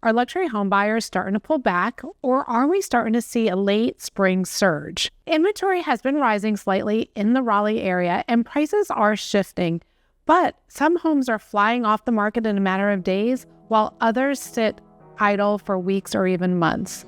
Are luxury home buyers starting to pull back, or are we starting to see a late spring surge? Inventory has been rising slightly in the Raleigh area, and prices are shifting, but some homes are flying off the market in a matter of days, while others sit idle for weeks or even months.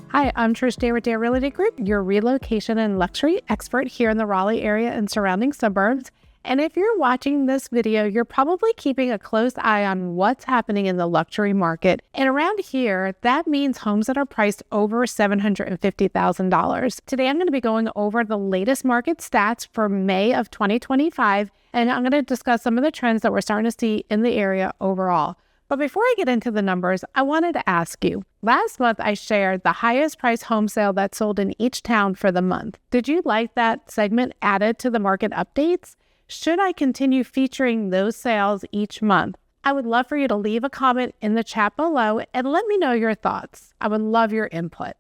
Hi, I'm Trish Day with Day Realty Group, your relocation and luxury expert here in the Raleigh area and surrounding suburbs. And if you're watching this video, you're probably keeping a close eye on what's happening in the luxury market. And around here, that means homes that are priced over $750,000. Today, I'm going to be going over the latest market stats for May of 2025, and I'm going to discuss some of the trends that we're starting to see in the area overall. But before I get into the numbers, I wanted to ask you, last month I shared the highest price home sale that sold in each town for the month. Did you like that segment added to the market updates? Should I continue featuring those sales each month? I would love for you to leave a comment in the chat below and let me know your thoughts. I would love your input.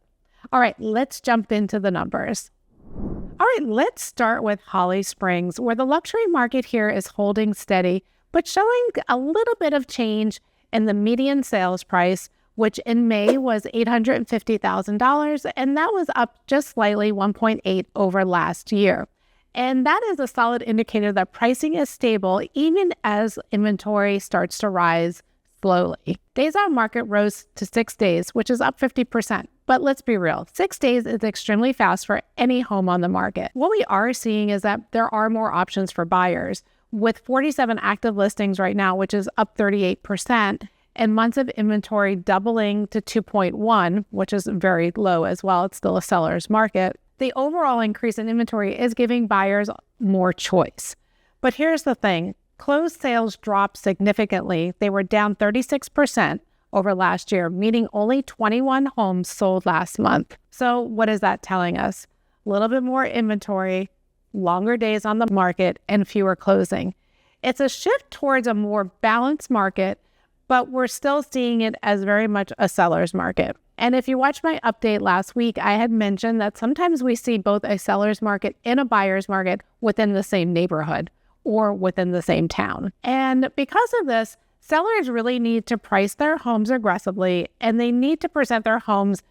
All right, let's jump into the numbers. All right, let's start with Holly Springs, where the luxury market here is holding steady, but showing a little bit of change in the median sales price, which in May was $850,000, and that was up just slightly 1.8 over last year. And that is a solid indicator that pricing is stable even as inventory starts to rise slowly. Days on market rose to 6 days, which is up 50%. But let's be real, 6 days is extremely fast for any home on the market. What we are seeing is that there are more options for buyers, with 47 active listings right now, which is up 38%, and months of inventory doubling to 2.1, which is very low as well. It's still a seller's market. The overall increase in inventory is giving buyers more choice. But here's the thing. Closed sales dropped significantly. They were down 36% over last year, meaning only 21 homes sold last month. So what is that telling us? A little bit more inventory, longer days on the market, and fewer closing. It's a shift towards a more balanced market, but we're still seeing it as very much a seller's market. And if you watched my update last week, I had mentioned that sometimes we see both a seller's market and a buyer's market within the same neighborhood or within the same town. And because of this, sellers really need to price their homes aggressively, and they need to present their homes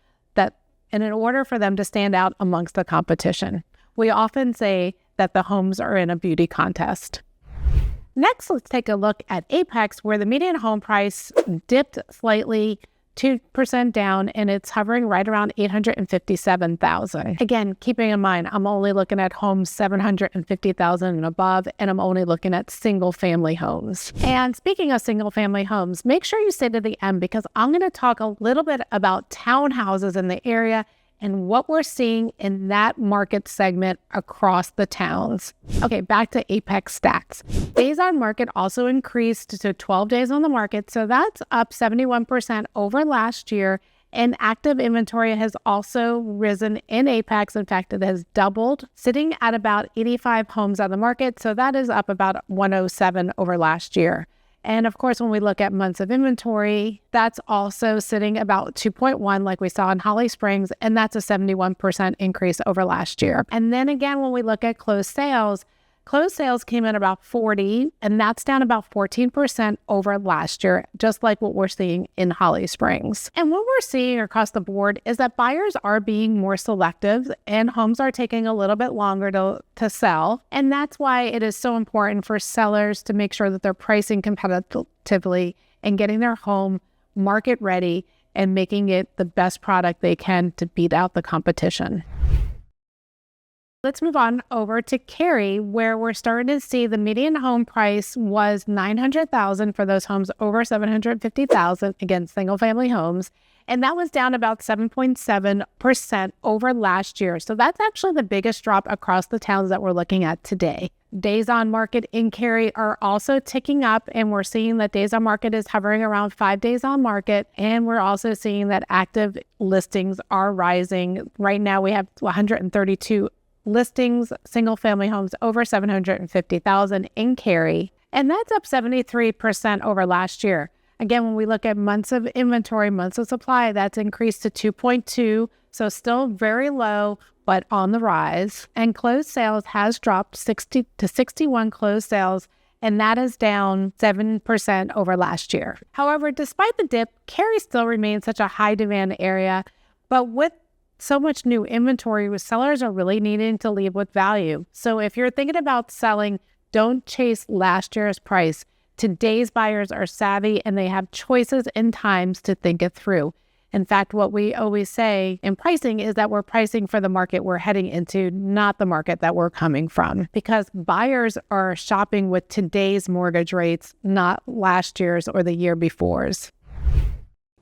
in order for them to stand out amongst the competition. We often say that the homes are in a beauty contest. Next, let's take a look at Apex, where the median home price dipped slightly, 2% down, and it's hovering right around $857,000. Again, keeping in mind, I'm only looking at homes $750,000 and above, and I'm only looking at single-family homes. And speaking of single-family homes, make sure you stay to the end because I'm going to talk a little bit about townhouses in the area and what we're seeing in that market segment across the towns. Okay, back to Apex stats. Days on market also increased to 12 days on the market, so that's up 71% over last year, and active inventory has also risen in Apex. In fact, it has doubled, sitting at about 85 homes on the market, so that is up about 107 over last year. And of course, when we look at months of inventory, that's also sitting about 2.1 like we saw in Holly Springs, and that's a 71% increase over last year. And then again, when we look at closed sales came in about 40, and that's down about 14% over last year, just like what we're seeing in Holly Springs. And what we're seeing across the board is that buyers are being more selective and homes are taking a little bit longer to sell. And that's why it is so important for sellers to make sure that they're pricing competitively and getting their home market ready and making it the best product they can to beat out the competition. Let's move on over to Cary, where we're starting to see the median home price was $900,000 for those homes over $750,000, again, single-family homes, and that was down about 7.7% over last year. So that's actually the biggest drop across the towns that we're looking at today. Days on market in Cary are also ticking up, and we're seeing that days on market is hovering around 5 days on market, and we're also seeing that active listings are rising. Right now, we have 132 listings, single-family homes over $750,000 in Cary, and that's up 73% over last year. Again, when we look at months of inventory, months of supply, that's increased to 2.2, so still very low, but on the rise. And closed sales has dropped 60 to 61 closed sales, and that is down 7% over last year. However, despite the dip, Cary still remains such a high demand area, but with so much new inventory, sellers are really needing to leave with value. So if you're thinking about selling, don't chase last year's price. Today's buyers are savvy and they have choices and times to think it through. In fact, what we always say in pricing is that we're pricing for the market we're heading into, not the market that we're coming from, because buyers are shopping with today's mortgage rates, not last year's or the year before's.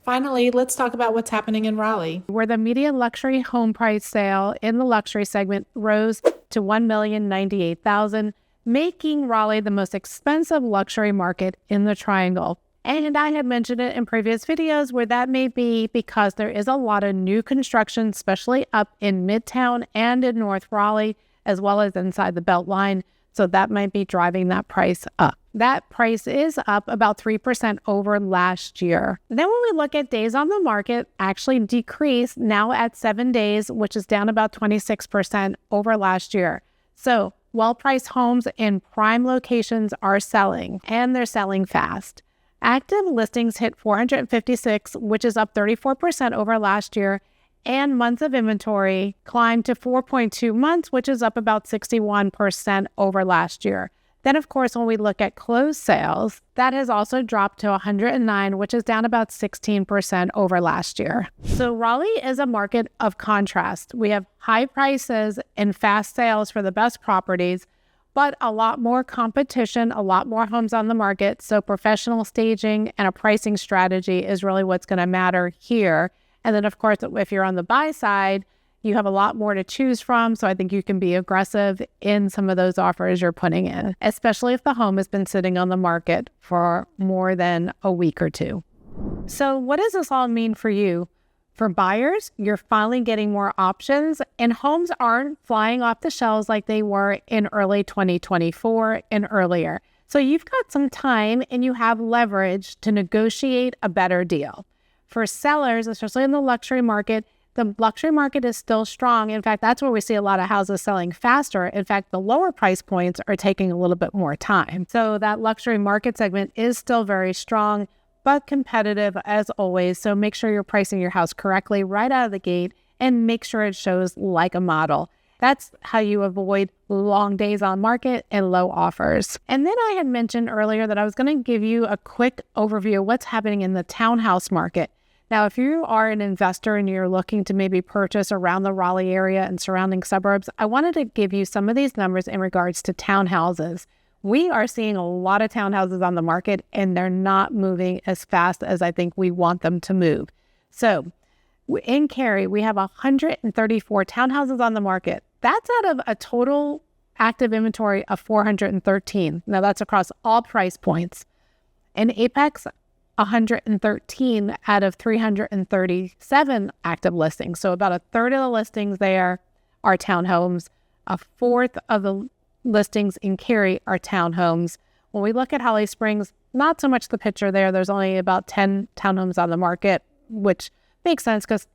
Finally, let's talk about what's happening in Raleigh, where the median luxury home price sale in the luxury segment rose to $1,098,000, making Raleigh the most expensive luxury market in the Triangle. And I had mentioned it in previous videos where that may be because there is a lot of new construction, especially up in Midtown and in North Raleigh, as well as inside the Beltline. So that might be driving that price up. That price is up about 3% over last year. Then when we look at days on the market, actually decreased now at 7 days, which is down about 26% over last year. So well-priced homes in prime locations are selling, and they're selling fast. Active listings hit 456, which is up 34% over last year, and months of inventory climbed to 4.2 months, which is up about 61% over last year. Then, of course, when we look at closed sales, that has also dropped to 109, which is down about 16% over last year. So Raleigh is a market of contrast. We have high prices and fast sales for the best properties, but a lot more competition, a lot more homes on the market. So professional staging and a pricing strategy is really what's going to matter here. And then, of course, if you're on the buy side, you have a lot more to choose from. So I think you can be aggressive in some of those offers you're putting in, especially if the home has been sitting on the market for more than a week or two. So what does this all mean for you? For buyers, you're finally getting more options, and homes aren't flying off the shelves like they were in early 2024 and earlier. So you've got some time and you have leverage to negotiate a better deal. For sellers, especially in the luxury market is still strong. In fact, that's where we see a lot of houses selling faster. In fact, the lower price points are taking a little bit more time. So that luxury market segment is still very strong, but competitive as always. So make sure you're pricing your house correctly right out of the gate and make sure it shows like a model. That's how you avoid long days on market and low offers. And then I had mentioned earlier that I was going to give you a quick overview of what's happening in the townhouse market. Now, if you are an investor and you're looking to maybe purchase around the Raleigh area and surrounding suburbs, I wanted to give you some of these numbers in regards to townhouses. We are seeing a lot of townhouses on the market, and they're not moving as fast as I think we want them to move. So in Cary, we have 134 townhouses on the market. That's out of a total active inventory of 413. Now that's across all price points. In Apex, 113 out of 337 active listings. So about a third of the listings there are townhomes. A fourth of the listings in Cary are townhomes. When we look at Holly Springs, not so much the picture there. There's only about 10 townhomes on the market, which makes sense because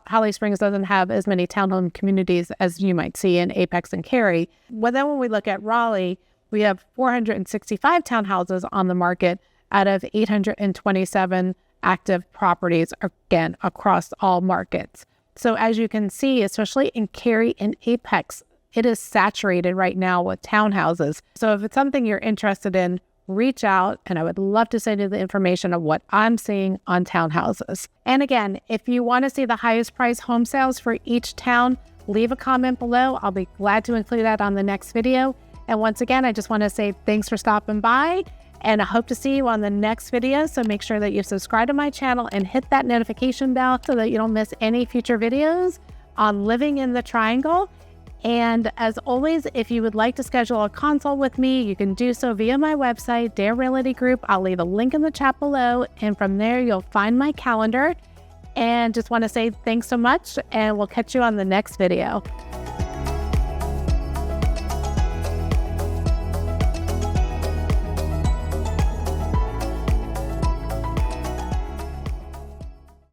Holly Springs doesn't have as many townhome communities as you might see in Apex and Cary. But then when we look at Raleigh, we have 465 townhouses on the market out of 827 active properties, again, across all markets. So as you can see, especially in Cary and Apex, it is saturated right now with townhouses. So if it's something you're interested in, reach out, and I would love to send you the information of what I'm seeing on townhouses. And again, if you want to see the highest price home sales for each town, leave a comment below. I'll be glad to include that on the next video. And once again, I just want to say thanks for stopping by, and I hope to see you on the next video. So make sure that you subscribe to my channel and hit that notification bell so that you don't miss any future videos on living in the Triangle. And as always, if you would like to schedule a consult with me, you can do so via my website, Dare Realty Group. I'll leave a link in the chat below, and from there you'll find my calendar. And just want to say thanks so much, and we'll catch you on the next video.